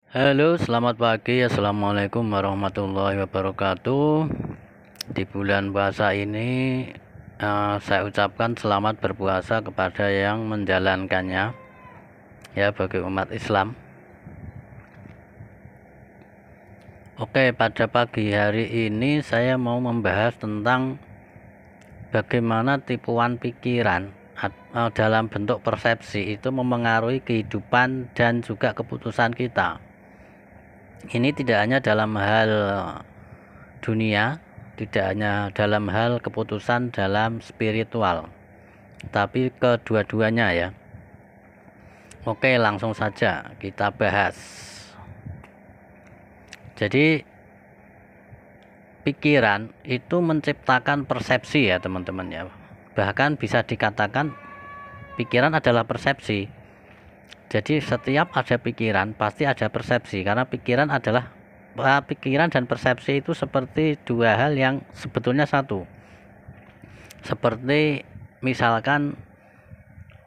Halo, selamat pagi. Assalamualaikum warahmatullahi wabarakatuh. Di bulan puasa ini, saya ucapkan selamat berpuasa kepada yang menjalankannya, ya, bagi umat Islam. Oke, pada pagi hari ini saya mau membahas tentang bagaimana tipuan pikiran dalam bentuk persepsi itu memengaruhi kehidupan dan juga keputusan kita. Ini tidak hanya dalam hal dunia, tidak hanya dalam hal keputusan dalam spiritual, tapi kedua-duanya, ya. Oke, langsung saja kita bahas. Jadi pikiran itu menciptakan persepsi, ya teman-teman, ya. Bahkan bisa dikatakan pikiran adalah persepsi. Jadi setiap ada pikiran pasti ada persepsi, karena pikiran dan persepsi itu seperti dua hal yang sebetulnya satu. Seperti misalkan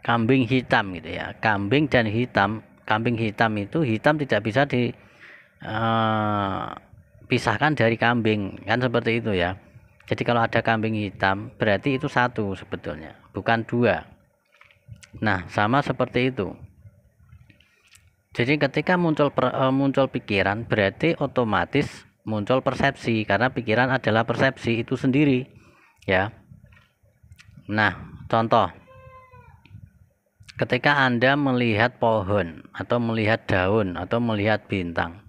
kambing hitam gitu, ya. Kambing dan hitam. Kambing hitam itu hitam tidak bisa dipisahkan dari kambing, kan seperti itu, ya. Jadi kalau ada kambing hitam berarti itu satu sebetulnya, bukan dua. Nah, sama seperti itu. Jadi ketika muncul pikiran berarti otomatis muncul persepsi, karena pikiran adalah persepsi itu sendiri, ya. Nah, contoh, ketika Anda melihat pohon atau melihat daun atau melihat bintang,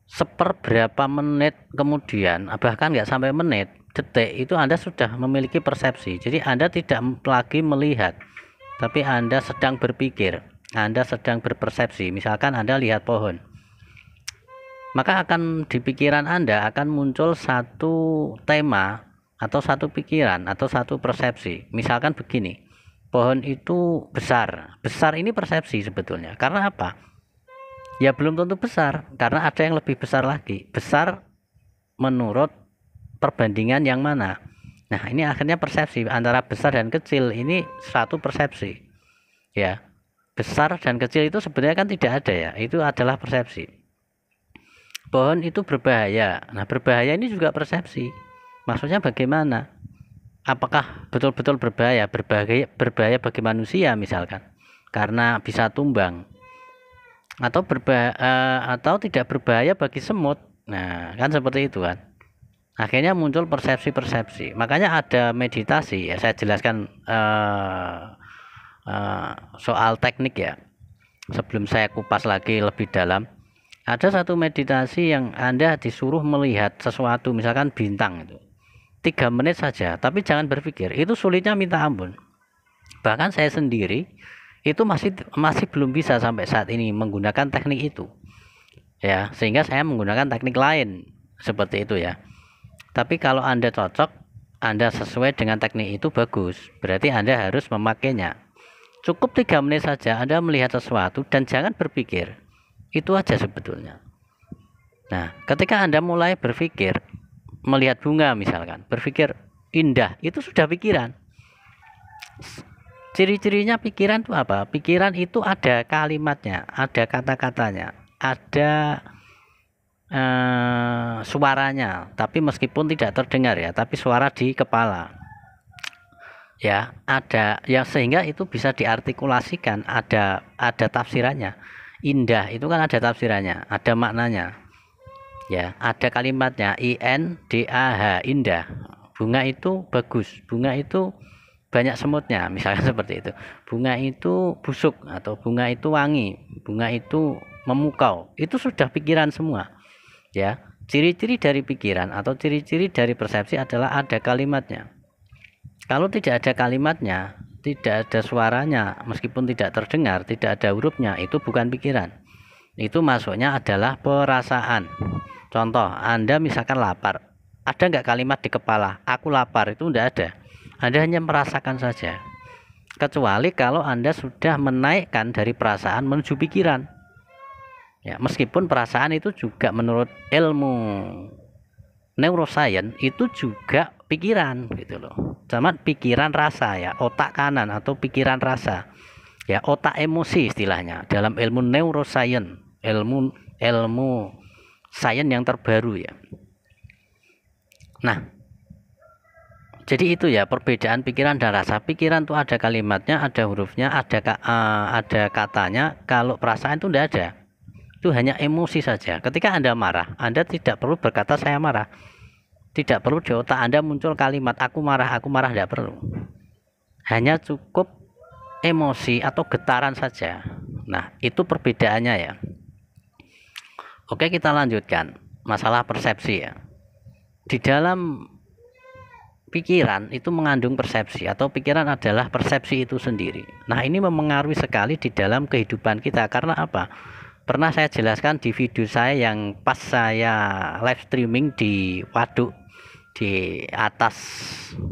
seperberapa menit kemudian, bahkan nggak sampai menit, detik, itu Anda sudah memiliki persepsi. Jadi Anda tidak lagi melihat, tapi Anda sedang berpikir, Anda sedang berpersepsi. Misalkan Anda lihat pohon, maka akan di pikiran Anda akan muncul satu tema atau satu pikiran atau satu persepsi. Misalkan begini, pohon itu besar. Besar ini persepsi sebetulnya. Karena apa? Ya belum tentu besar, karena ada yang lebih besar lagi. Besar menurut perbandingan yang mana? Nah, ini akhirnya persepsi antara besar dan kecil, ini satu persepsi, ya. Besar dan kecil itu sebenarnya kan tidak ada, ya. Itu adalah persepsi. Pohon itu berbahaya. Nah, berbahaya ini juga persepsi. Maksudnya bagaimana? Apakah betul-betul berbahaya? Berbahaya bagi manusia misalkan, karena bisa tumbang, atau atau tidak berbahaya bagi semut. Nah, kan seperti itu kan. Akhirnya muncul persepsi-persepsi. Makanya ada meditasi, ya. Saya jelaskan soal teknik, ya, sebelum saya kupas lagi lebih dalam. Ada satu meditasi yang Anda disuruh melihat sesuatu, misalkan bintang itu 3 menit saja, tapi jangan berpikir. Itu sulitnya minta ampun. Bahkan saya sendiri itu masih belum bisa sampai saat ini menggunakan teknik itu, ya. Sehingga saya menggunakan teknik lain seperti itu, ya. Tapi kalau Anda cocok, Anda sesuai dengan teknik itu, bagus. Berarti Anda harus memakainya. Cukup 3 menit saja Anda melihat sesuatu dan jangan berpikir. Itu aja sebetulnya. Nah, ketika Anda mulai berpikir, melihat bunga misalkan, berpikir indah, itu sudah pikiran. Ciri-cirinya pikiran itu apa? Pikiran itu ada kalimatnya, ada kata-katanya, ada suaranya, tapi meskipun tidak terdengar, ya, tapi suara di kepala, ya, ada yang sehingga itu bisa diartikulasikan, ada tafsirannya. Indah itu kan ada tafsirannya, ada maknanya, ya, ada kalimatnya, INDAH, indah. Bunga itu bagus, bunga itu banyak semutnya, misalnya seperti itu. Bunga itu busuk atau bunga itu wangi, bunga itu memukau. Itu sudah pikiran semua, ya. Ciri-ciri dari pikiran atau ciri-ciri dari persepsi adalah ada kalimatnya. Kalau tidak ada kalimatnya, tidak ada suaranya, meskipun tidak terdengar, tidak ada hurufnya, itu bukan pikiran. Itu masuknya adalah perasaan. Contoh, Anda misalkan lapar, ada nggak kalimat di kepala, aku lapar? Itu tidak ada. Anda hanya merasakan saja. Kecuali kalau Anda sudah menaikkan dari perasaan menuju pikiran, ya. Meskipun perasaan itu juga menurut ilmu neuroscience itu juga pikiran, gitu loh. Sama pikiran rasa, ya, otak kanan atau pikiran rasa, ya, otak emosi istilahnya dalam ilmu neuroscience, ilmu sains yang terbaru ya. Nah, jadi itu ya perbedaan pikiran dan rasa. Pikiran tuh ada kalimatnya, ada hurufnya, ada katanya. Kalau perasaan itu tidak ada. Itu hanya emosi saja. Ketika Anda marah, Anda tidak perlu berkata saya marah. Tidak perlu di otak Anda muncul kalimat aku marah, tidak perlu. Hanya cukup emosi atau getaran saja. Nah, itu perbedaannya ya. Oke, kita lanjutkan. Masalah persepsi ya. Di dalam pikiran itu mengandung persepsi, atau pikiran adalah persepsi itu sendiri. Nah, ini mempengaruhi sekali di dalam kehidupan kita. Karena apa? Pernah saya jelaskan di video saya yang pas saya live streaming di waduk di atas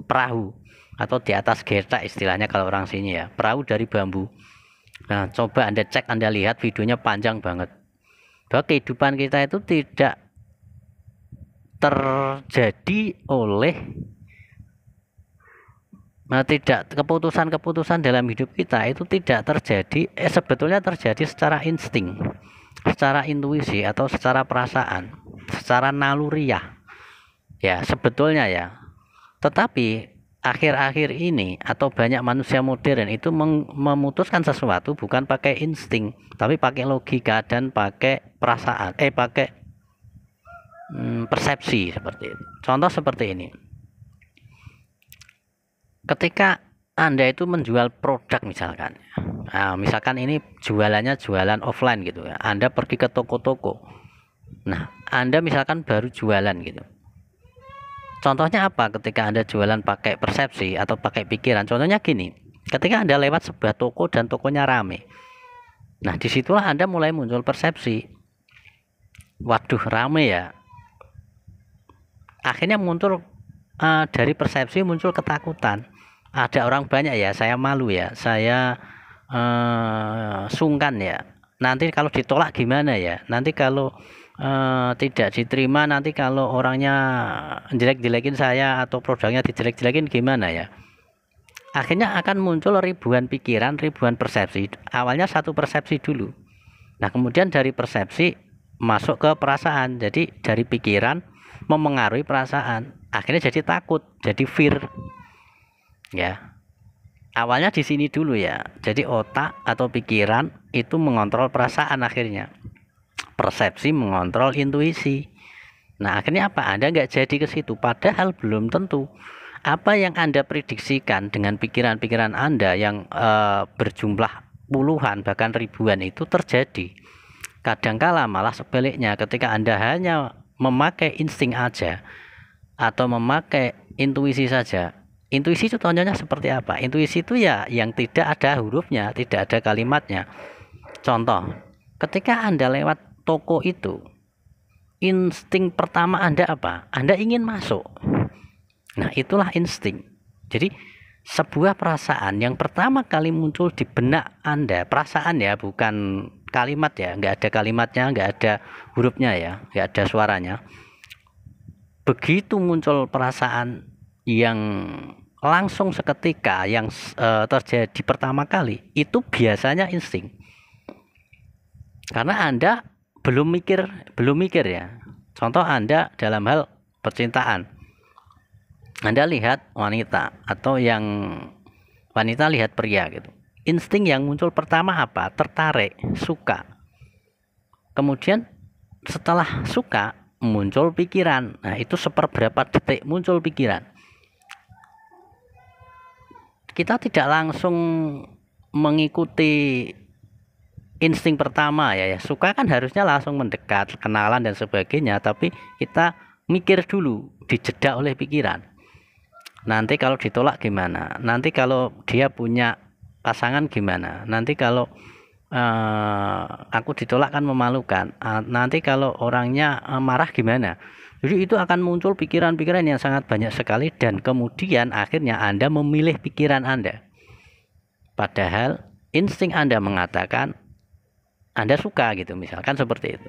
perahu atau di atas getak istilahnya kalau orang sini ya, perahu dari bambu. Nah, coba Anda cek, Anda lihat videonya panjang banget. Bahwa kehidupan kita itu tidak terjadi oleh tidak keputusan-keputusan dalam hidup kita itu tidak terjadi, sebetulnya terjadi secara insting, secara intuisi atau secara perasaan, secara naluriah. Ya, sebetulnya ya. Tetapi akhir-akhir ini atau banyak manusia modern itu memutuskan sesuatu bukan pakai insting, tapi pakai logika dan pakai perasaan, pakai persepsi seperti itu. Contoh seperti ini. Ketika Anda itu menjual produk misalkan. Nah, misalkan ini jualannya jualan offline gitu ya. Anda pergi ke toko-toko. Nah, Anda misalkan baru jualan gitu. Contohnya apa ketika Anda jualan pakai persepsi atau pakai pikiran? Contohnya gini, ketika Anda lewat sebuah toko dan tokonya rame. Nah, disitulah Anda mulai muncul persepsi. Waduh, rame ya. Akhirnya muncul dari persepsi muncul ketakutan. Ada orang banyak ya, saya malu ya, saya sungkan ya. Nanti kalau ditolak gimana ya? Nanti kalau tidak diterima, nanti kalau orangnya jelek-jelekin saya atau produknya dijelek-jelekin gimana ya. Akhirnya akan muncul ribuan pikiran, ribuan persepsi. Awalnya satu persepsi dulu. Nah, kemudian dari persepsi masuk ke perasaan. Jadi dari pikiran memengaruhi perasaan. Akhirnya jadi takut, jadi fear. Ya. Awalnya di sini dulu ya. Jadi otak atau pikiran itu mengontrol perasaan akhirnya. Persepsi mengontrol intuisi. Nah, akhirnya apa? Anda nggak jadi ke situ, padahal belum tentu apa yang Anda prediksikan dengan pikiran-pikiran Anda yang berjumlah puluhan bahkan ribuan itu terjadi. Kadangkala malah sebaliknya, ketika Anda hanya memakai insting aja atau memakai intuisi saja. Intuisi itu contohnya seperti apa? Intuisi itu ya yang tidak ada hurufnya, tidak ada kalimatnya. Contoh, ketika Anda lewat toko itu, insting pertama Anda apa? Anda ingin masuk. Nah, itulah insting. Jadi sebuah perasaan yang pertama kali muncul di benak Anda, perasaan ya, bukan kalimat ya, nggak ada kalimatnya, nggak ada hurufnya ya, nggak ada suaranya. Begitu muncul perasaan yang langsung seketika, yang terjadi pertama kali, itu biasanya insting. Karena Anda belum mikir ya. Contoh Anda dalam hal percintaan. Anda lihat wanita atau yang wanita lihat pria gitu. Insting yang muncul pertama apa? Tertarik, suka. Kemudian setelah suka muncul pikiran. Nah, itu seperberapa detik muncul pikiran. Kita tidak langsung mengikuti insting pertama ya, suka kan harusnya langsung mendekat, kenalan dan sebagainya, tapi kita mikir dulu, dijeda oleh pikiran. Nanti kalau ditolak gimana? Nanti kalau dia punya pasangan gimana? Nanti kalau aku ditolak kan memalukan. Nanti kalau orangnya marah gimana? Jadi itu akan muncul pikiran-pikiran yang sangat banyak sekali, dan kemudian akhirnya Anda memilih pikiran Anda. Padahal insting Anda mengatakan Anda suka gitu, misalkan seperti itu.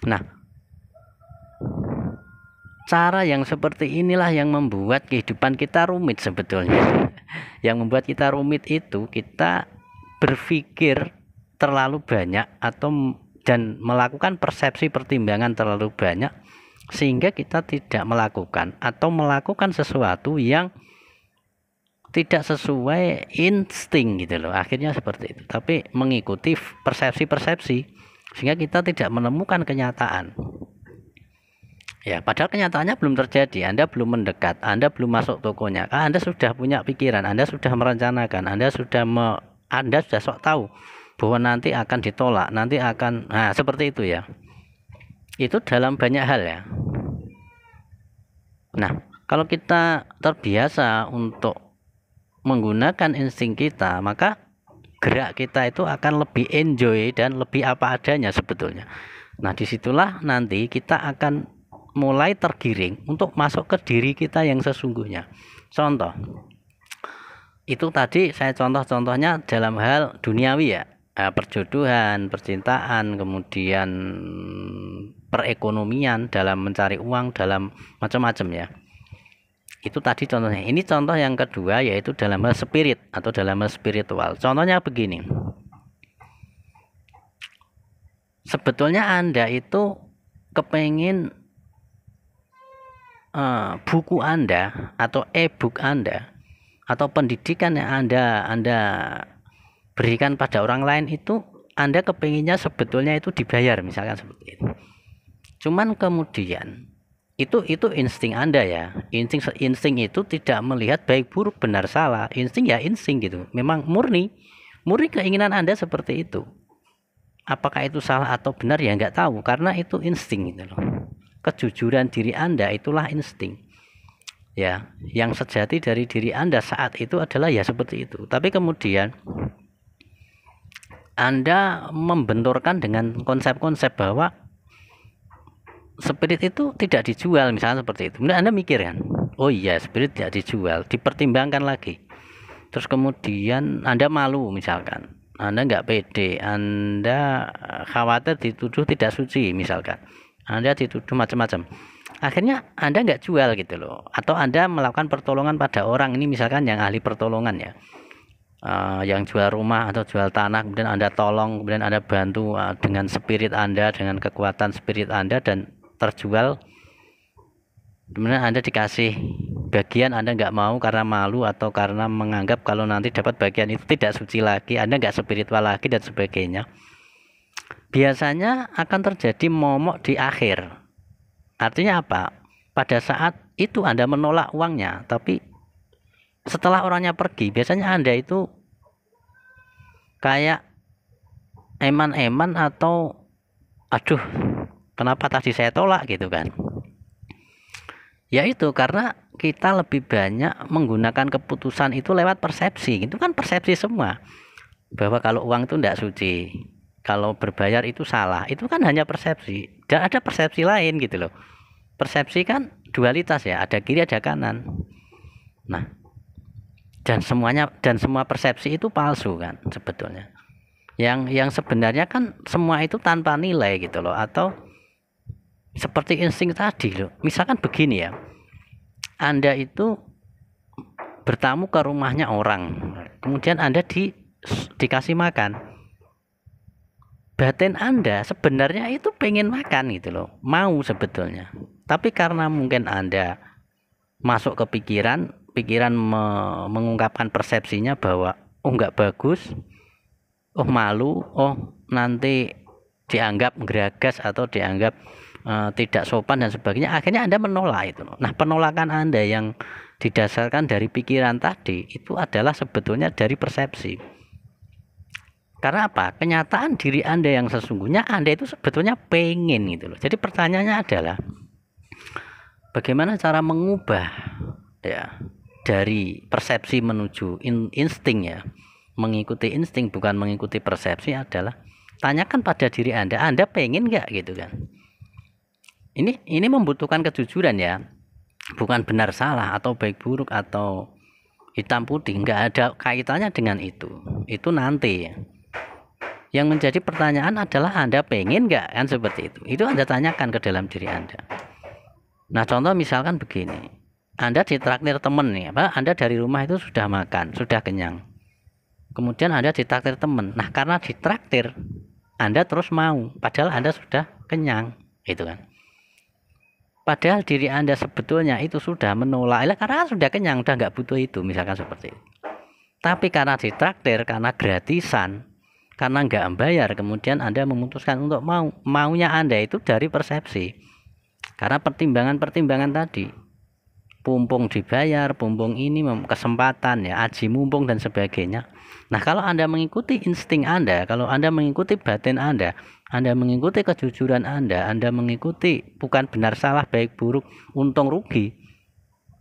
Nah, cara yang seperti inilah yang membuat kehidupan kita rumit sebetulnya. Yang membuat kita rumit itu kita berpikir terlalu banyak dan melakukan persepsi pertimbangan terlalu banyak sehingga kita tidak melakukan atau melakukan sesuatu yang tidak sesuai insting gitu loh, akhirnya seperti itu, tapi mengikuti persepsi-persepsi sehingga kita tidak menemukan kenyataan. Ya, padahal kenyataannya belum terjadi, Anda belum mendekat, Anda belum masuk tokonya, Anda sudah punya pikiran, Anda sudah merencanakan, Anda sudah sok tahu bahwa nanti akan ditolak, nanti akan, nah seperti itu ya. Itu dalam banyak hal ya. Nah, kalau kita terbiasa untuk menggunakan insting kita, maka gerak kita itu akan lebih enjoy dan lebih apa adanya sebetulnya. Nah, disitulah nanti kita akan mulai tergiring untuk masuk ke diri kita yang sesungguhnya. Contoh, itu tadi saya contohnya dalam hal duniawi ya, perjodohan, percintaan, kemudian perekonomian, dalam mencari uang, dalam macam-macam ya. Itu tadi contohnya. Ini contoh yang kedua, yaitu dalam hal spirit atau dalam hal spiritual. Contohnya begini, sebetulnya Anda itu kepengin buku Anda atau e-book Anda atau pendidikan yang Anda berikan pada orang lain itu, Anda kepenginnya sebetulnya itu dibayar, misalkan seperti itu. Cuman kemudian itu insting Anda ya. Insting itu tidak melihat baik buruk, benar salah. Insting ya insting gitu. Memang murni keinginan Anda seperti itu. Apakah itu salah atau benar ya nggak tahu, karena itu insting gitu loh. Kejujuran diri Anda itulah insting. Ya, yang sejati dari diri Anda saat itu adalah ya seperti itu. Tapi kemudian Anda membenturkan dengan konsep-konsep bahwa spirit itu tidak dijual, misalnya seperti itu. Kemudian Anda mikir kan, oh iya spirit tidak dijual, dipertimbangkan lagi. Terus kemudian Anda malu, misalkan Anda nggak pede, Anda khawatir dituduh tidak suci, misalkan Anda dituduh macam-macam, akhirnya Anda nggak jual gitu loh. Atau Anda melakukan pertolongan pada orang, ini misalkan yang ahli pertolongan ya, yang jual rumah atau jual tanah, kemudian Anda tolong, kemudian Anda bantu dengan spirit Anda, dengan kekuatan spirit Anda, dan terjual. Kemudian Anda dikasih bagian, Anda nggak mau karena malu atau karena menganggap kalau nanti dapat bagian itu tidak suci lagi, Anda nggak spiritual lagi dan sebagainya. Biasanya akan terjadi momok di akhir. Artinya apa? Pada saat itu Anda menolak uangnya, tapi setelah orangnya pergi, biasanya Anda itu kayak eman-eman atau aduh, kenapa tadi saya tolak gitu kan. Ya itu karena kita lebih banyak menggunakan keputusan itu lewat persepsi. Itu kan persepsi semua. Bahwa kalau uang itu tidak suci, kalau berbayar itu salah. Itu kan hanya persepsi. Dan ada persepsi lain gitu loh. Persepsi kan dualitas ya, ada kiri ada kanan. Nah, dan semua persepsi itu palsu kan sebetulnya. Yang sebenarnya kan semua itu tanpa nilai gitu loh. Atau seperti insting tadi loh. Misalkan begini ya, Anda itu bertamu ke rumahnya orang, kemudian Anda dikasih makan. Batin Anda sebenarnya itu pengen makan gitu loh, mau sebetulnya. Tapi karena mungkin Anda masuk ke pikiran mengungkapkan persepsinya bahwa oh nggak bagus, oh malu, oh nanti dianggap geragas atau dianggap tidak sopan dan sebagainya, akhirnya Anda menolak itu. Nah, penolakan Anda yang didasarkan dari pikiran tadi itu adalah sebetulnya dari persepsi. Karena apa? Kenyataan diri Anda yang sesungguhnya, Anda itu sebetulnya pengen gitu loh. Jadi pertanyaannya adalah bagaimana cara mengubah ya dari persepsi menuju insting ya. Mengikuti insting bukan mengikuti persepsi adalah tanyakan pada diri Anda pengen nggak gitu kan. Ini membutuhkan kejujuran ya, bukan benar salah atau baik buruk atau hitam putih, nggak ada kaitannya dengan itu nanti ya. Yang menjadi pertanyaan adalah Anda pengen nggak kan, seperti itu Anda tanyakan ke dalam diri Anda. Nah, contoh misalkan begini, Anda ditraktir temen nih, Anda dari rumah itu sudah makan, sudah kenyang, kemudian Anda ditraktir teman. Nah, karena ditraktir Anda terus mau, padahal Anda sudah kenyang, gitu kan. Padahal diri Anda sebetulnya itu sudah menolak, karena sudah kenyang, udah nggak butuh itu, misalkan seperti itu. Tapi karena ditraktir, karena gratisan, karena nggak bayar, kemudian Anda memutuskan untuk mau. Maunya Anda itu dari persepsi. Karena pertimbangan-pertimbangan tadi. Pumpung dibayar, pumpung ini, kesempatan ya, aji mumpung dan sebagainya. Nah, kalau Anda mengikuti insting Anda, kalau Anda mengikuti batin Anda mengikuti kejujuran Anda mengikuti bukan benar salah, baik buruk, untung rugi,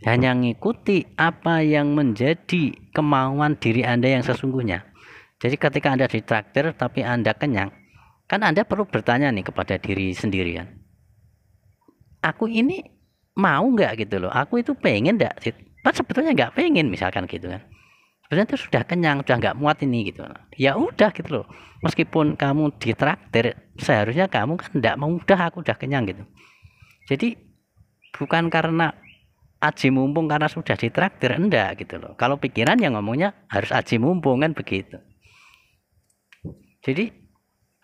hanya mengikuti apa yang menjadi kemauan diri Anda yang sesungguhnya. Jadi ketika Anda ditraktir tapi Anda kenyang, kan Anda perlu bertanya nih kepada diri sendiri kan, aku ini mau nggak gitu loh, aku itu pengen nggak sih, kan sebetulnya nggak pengen misalkan gitu kan, sebenarnya itu sudah kenyang, sudah nggak muat ini gitu. Ya udah gitu loh, meskipun kamu ditraktir seharusnya kamu kan nggak mau, aku udah kenyang gitu. Jadi bukan karena aji mumpung karena sudah ditraktir, enggak gitu loh. Kalau pikiran yang ngomongnya harus aji mumpung kan begitu. Jadi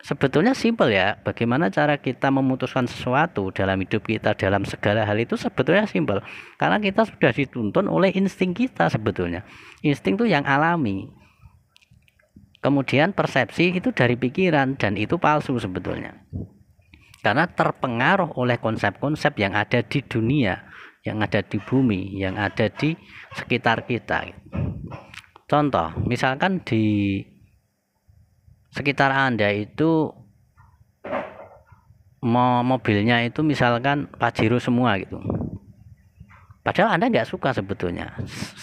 sebetulnya simpel ya, bagaimana cara kita memutuskan sesuatu dalam hidup kita, dalam segala hal itu sebetulnya simpel. Karena kita sudah dituntun oleh insting kita sebetulnya. Insting itu yang alami. Kemudian persepsi itu dari pikiran dan itu palsu sebetulnya. Karena terpengaruh oleh konsep-konsep yang ada di dunia, yang ada di bumi, yang ada di sekitar kita. Contoh, misalkan di sekitar Anda itu mobilnya itu misalkan Pajero semua gitu. Padahal Anda nggak suka sebetulnya.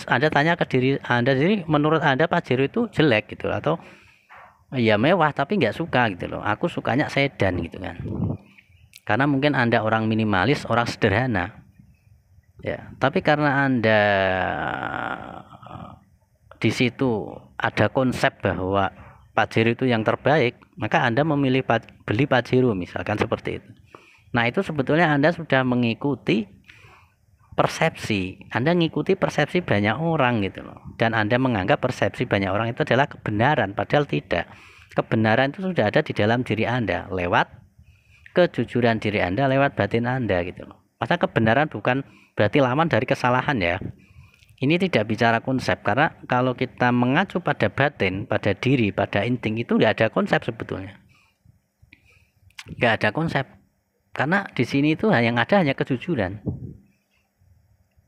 Anda tanya ke diri Anda sendiri, menurut Anda Pajero itu jelek gitu, atau ya mewah tapi nggak suka gitu loh. Aku sukanya sedan gitu kan. Karena mungkin Anda orang minimalis, orang sederhana. Ya, tapi karena Anda di situ ada konsep bahwa Pajero itu yang terbaik, maka Anda memilih beli Pajero misalkan seperti itu. Nah, itu sebetulnya Anda sudah mengikuti persepsi. Anda mengikuti persepsi banyak orang gitu loh. Dan Anda menganggap persepsi banyak orang itu adalah kebenaran, padahal tidak. Kebenaran itu sudah ada di dalam diri Anda lewat kejujuran diri Anda, lewat batin Anda gitu loh. Masa kebenaran bukan berarti lawan dari kesalahan ya. Ini tidak bicara konsep, karena kalau kita mengacu pada batin, pada diri, pada insting itu nggak ada konsep sebetulnya. Nggak ada konsep, karena di sini itu yang ada hanya kejujuran.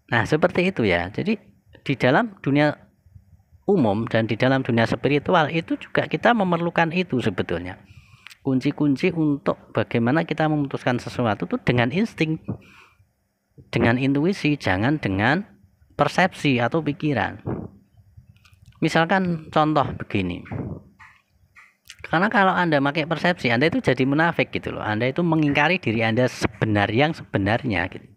Nah, seperti itu ya. Jadi di dalam dunia umum dan di dalam dunia spiritual itu juga kita memerlukan itu sebetulnya. Kunci-kunci untuk bagaimana kita memutuskan sesuatu itu dengan insting, dengan intuisi, jangan dengan persepsi atau pikiran. Misalkan contoh begini, karena kalau Anda pakai persepsi, Anda itu jadi munafik gitu loh. Anda itu mengingkari diri Anda yang sebenarnya gitu.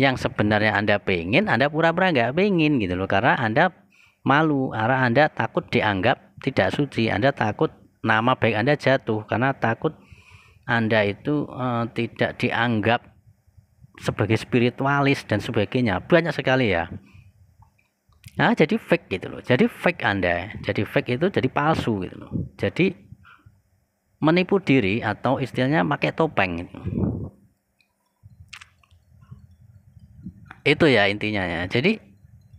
Yang sebenarnya Anda pengen, Anda pura-pura nggak pengen gitu loh, karena Anda malu, karena Anda takut dianggap tidak suci, Anda takut nama baik Anda jatuh, karena takut Anda itu tidak dianggap sebagai spiritualis dan sebagainya. Banyak sekali ya. Nah, jadi fake gitu loh. Jadi fake Anda. Jadi fake itu jadi palsu gitu loh. Jadi menipu diri atau istilahnya pakai topeng gitu. Itu ya intinya ya. Jadi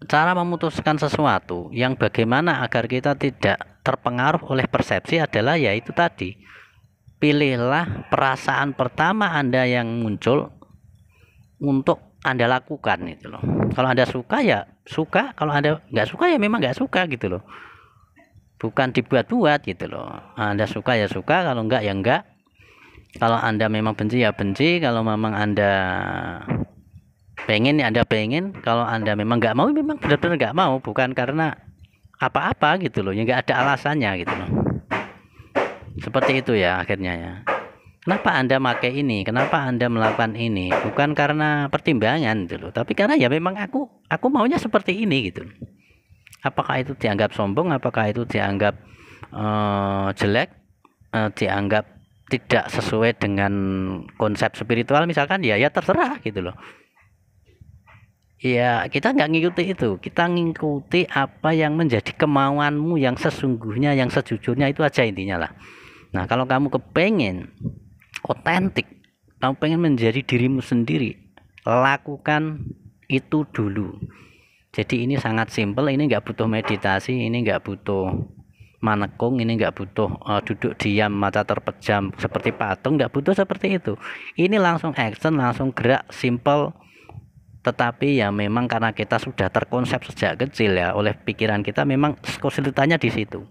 cara memutuskan sesuatu yang bagaimana agar kita tidak terpengaruh oleh persepsi adalah yaitu tadi. Pilihlah perasaan pertama Anda yang muncul untuk Anda lakukan gitu loh. Kalau Anda suka ya suka, kalau Anda nggak suka ya memang nggak suka gitu loh. Bukan dibuat-buat gitu loh. Anda suka ya suka, kalau enggak ya enggak. Kalau Anda memang benci ya benci, kalau memang Anda pengen ya Anda pengen, kalau Anda memang nggak mau memang benar-benar nggak mau, bukan karena apa-apa gitu loh, ya nggak ada alasannya gitu loh. Seperti itu ya akhirnya ya. Kenapa Anda pakai ini? Kenapa Anda melakukan ini? Bukan karena pertimbangan gitu loh, tapi karena ya memang aku maunya seperti ini gitu. Apakah itu dianggap sombong? Apakah itu dianggap jelek? Dianggap tidak sesuai dengan konsep spiritual misalkan ya terserah gitu loh. Ya, kita nggak ngikuti itu. Kita ngikuti apa yang menjadi kemauanmu yang sesungguhnya, yang sejujurnya itu aja intinya lah. Nah, kalau kamu kepengen otentik, kamu pengen menjadi dirimu sendiri, lakukan itu dulu. Jadi ini sangat simpel, ini nggak butuh meditasi, ini nggak butuh manekung, ini nggak butuh duduk diam mata terpejam seperti patung, nggak butuh seperti itu. Ini langsung action, langsung gerak, simple. Tetapi ya memang karena kita sudah terkonsep sejak kecil ya oleh pikiran kita, memang kesulitannya di situ.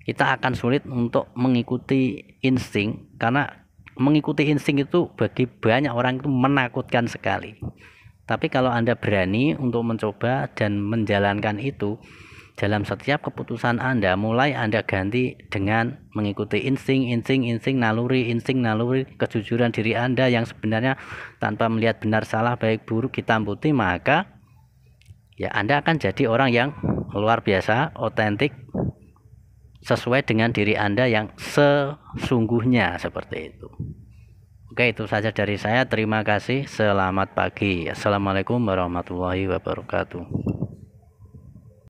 Kita akan sulit untuk mengikuti insting, karena mengikuti insting itu bagi banyak orang itu menakutkan sekali. Tapi kalau Anda berani untuk mencoba dan menjalankan itu dalam setiap keputusan Anda, mulai Anda ganti dengan mengikuti insting, naluri, kejujuran diri Anda yang sebenarnya tanpa melihat benar salah, baik buruk, hitam putih, maka ya Anda akan jadi orang yang luar biasa, otentik, sesuai dengan diri Anda yang sesungguhnya, seperti itu. Oke, itu saja dari saya. Terima kasih. Selamat pagi. Assalamualaikum warahmatullahi wabarakatuh.